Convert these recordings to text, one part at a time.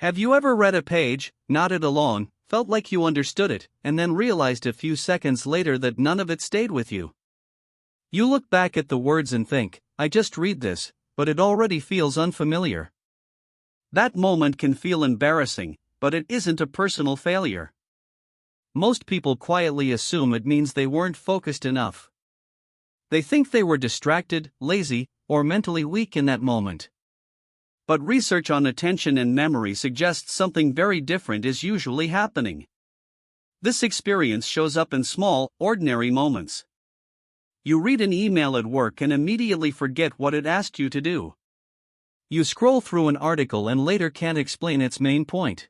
Have you ever read a page, nodded along, felt like you understood it, and then realized a few seconds later that none of it stayed with you? You look back at the words and think, I just read this, but it already feels unfamiliar. That moment can feel embarrassing, but it isn't a personal failure. Most people quietly assume it means they weren't focused enough. They think they were distracted, lazy, or mentally weak in that moment. But research on attention and memory suggests something very different is usually happening. This experience shows up in small, ordinary moments. You read an email at work and immediately forget what it asked you to do. You scroll through an article and later can't explain its main point.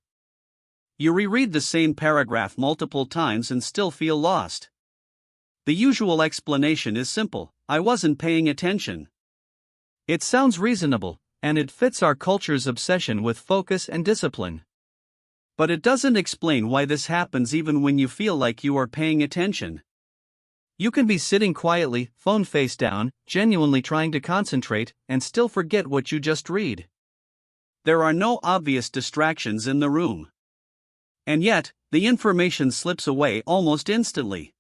You reread the same paragraph multiple times and still feel lost. The usual explanation is simple: I wasn't paying attention. It sounds reasonable, and it fits our culture's obsession with focus and discipline. But it doesn't explain why this happens even when you feel like you are paying attention. You can be sitting quietly, phone face down, genuinely trying to concentrate, and still forget what you just read. There are no obvious distractions in the room. And yet, the information slips away almost instantly.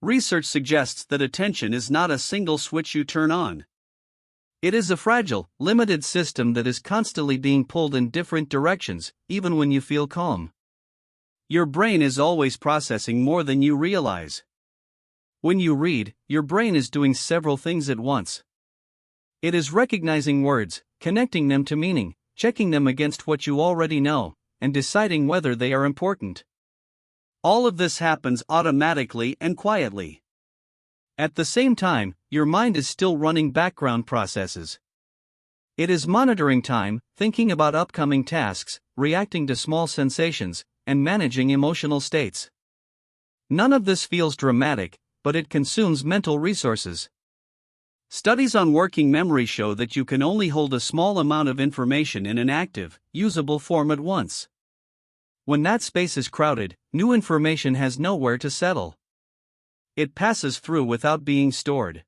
Research suggests that attention is not a single switch you turn on. It is a fragile, limited system that is constantly being pulled in different directions, even when you feel calm. Your brain is always processing more than you realize. When you read, your brain is doing several things at once. It is recognizing words, connecting them to meaning, checking them against what you already know, and deciding whether they are important. All of this happens automatically and quietly. At the same time, your mind is still running background processes. It is monitoring time, thinking about upcoming tasks, reacting to small sensations, and managing emotional states. None of this feels dramatic, but it consumes mental resources. Studies on working memory show that you can only hold a small amount of information in an active, usable form at once. When that space is crowded, new information has nowhere to settle. It passes through without being stored.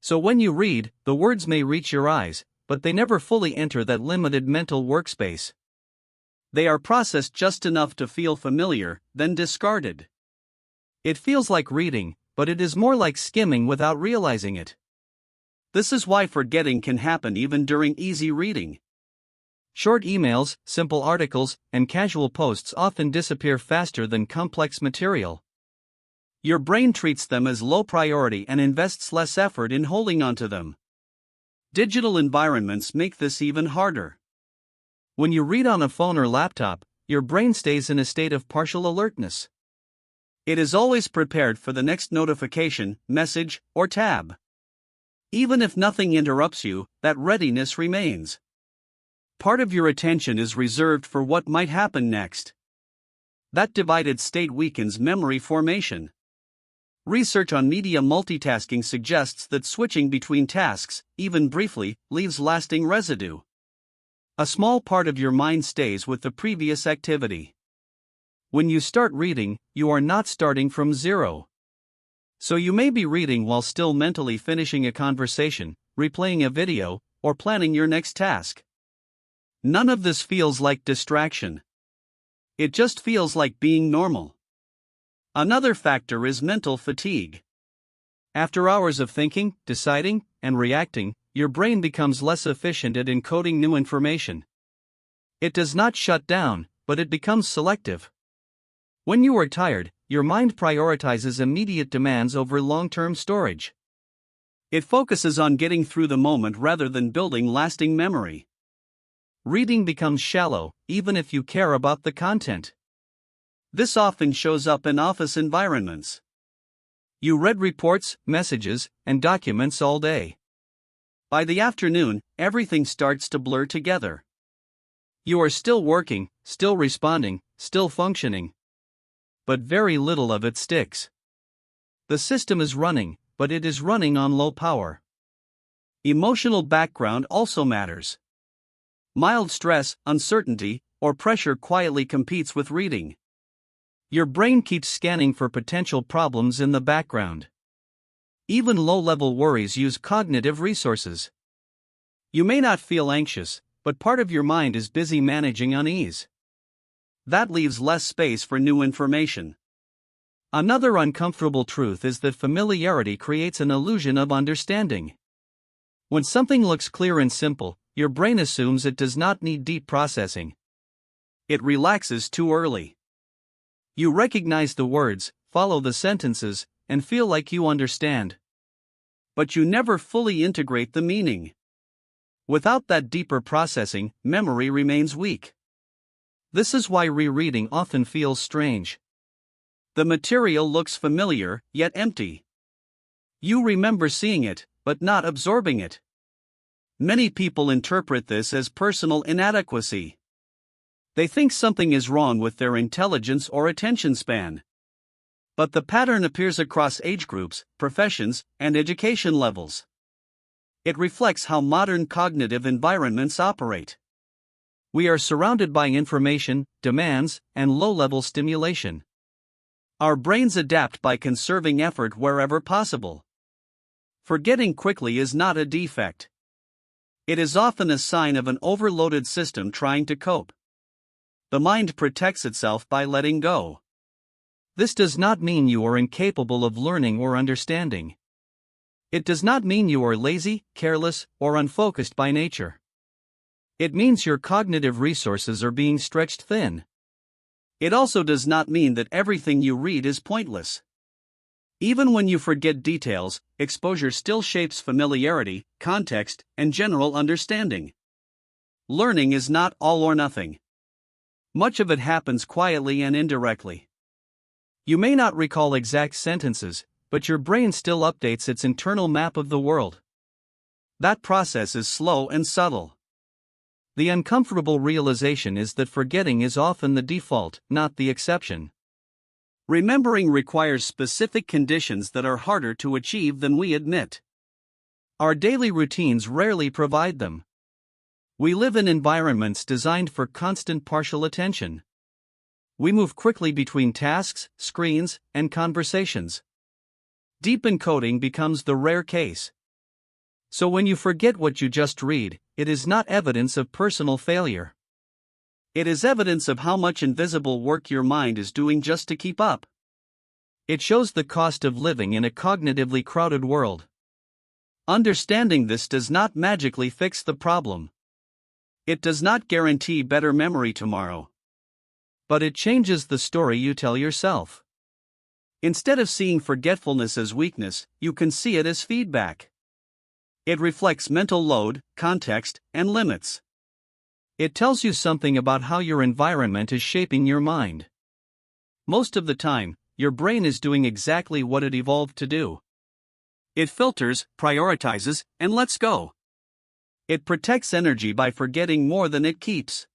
So when you read, the words may reach your eyes, but they never fully enter that limited mental workspace. They are processed just enough to feel familiar, then discarded. It feels like reading, but it is more like skimming without realizing it. This is why forgetting can happen even during easy reading. Short emails, simple articles, and casual posts often disappear faster than complex material. Your brain treats them as low priority and invests less effort in holding onto them. Digital environments make this even harder. When you read on a phone or laptop, your brain stays in a state of partial alertness. It is always prepared for the next notification, message, or tab. Even if nothing interrupts you, that readiness remains. Part of your attention is reserved for what might happen next. That divided state weakens memory formation. Research on media multitasking suggests that switching between tasks, even briefly, leaves lasting residue. A small part of your mind stays with the previous activity. When you start reading, you are not starting from zero. So you may be reading while still mentally finishing a conversation, replaying a video, or planning your next task. None of this feels like distraction. It just feels like being normal. Another factor is mental fatigue. After hours of thinking, deciding, and reacting, your brain becomes less efficient at encoding new information. It does not shut down, but it becomes selective. When you are tired, your mind prioritizes immediate demands over long-term storage. It focuses on getting through the moment rather than building lasting memory. Reading becomes shallow, even if you care about the content. This often shows up in office environments. You read reports, messages, and documents all day. By the afternoon, everything starts to blur together. You are still working, still responding, still functioning. But very little of it sticks. The system is running, but it is running on low power. Emotional background also matters. Mild stress, uncertainty, or pressure quietly competes with reading. Your brain keeps scanning for potential problems in the background. Even low-level worries use cognitive resources. You may not feel anxious, but part of your mind is busy managing unease. That leaves less space for new information. Another uncomfortable truth is that familiarity creates an illusion of understanding. When something looks clear and simple, your brain assumes it does not need deep processing. It relaxes too early. You recognize the words, follow the sentences, and feel like you understand. But you never fully integrate the meaning. Without that deeper processing, memory remains weak. This is why rereading often feels strange. The material looks familiar, yet empty. You remember seeing it, but not absorbing it. Many people interpret this as personal inadequacy. They think something is wrong with their intelligence or attention span. But the pattern appears across age groups, professions, and education levels. It reflects how modern cognitive environments operate. We are surrounded by information, demands, and low-level stimulation. Our brains adapt by conserving effort wherever possible. Forgetting quickly is not a defect. It is often a sign of an overloaded system trying to cope. The mind protects itself by letting go. This does not mean you are incapable of learning or understanding. It does not mean you are lazy, careless, or unfocused by nature. It means your cognitive resources are being stretched thin. It also does not mean that everything you read is pointless. Even when you forget details, exposure still shapes familiarity, context, and general understanding. Learning is not all or nothing. Much of it happens quietly and indirectly. You may not recall exact sentences, but your brain still updates its internal map of the world. That process is slow and subtle. The uncomfortable realization is that forgetting is often the default, not the exception. Remembering requires specific conditions that are harder to achieve than we admit. Our daily routines rarely provide them. We live in environments designed for constant partial attention. We move quickly between tasks, screens, and conversations. Deep encoding becomes the rare case. So when you forget what you just read, it is not evidence of personal failure. It is evidence of how much invisible work your mind is doing just to keep up. It shows the cost of living in a cognitively crowded world. Understanding this does not magically fix the problem. It does not guarantee better memory tomorrow. But it changes the story you tell yourself. Instead of seeing forgetfulness as weakness, you can see it as feedback. It reflects mental load, context, and limits. It tells you something about how your environment is shaping your mind. Most of the time, your brain is doing exactly what it evolved to do. It filters, prioritizes, and lets go. It protects energy by forgetting more than it keeps.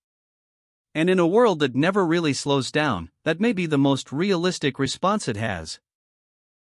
And in a world that never really slows down, that may be the most realistic response it has.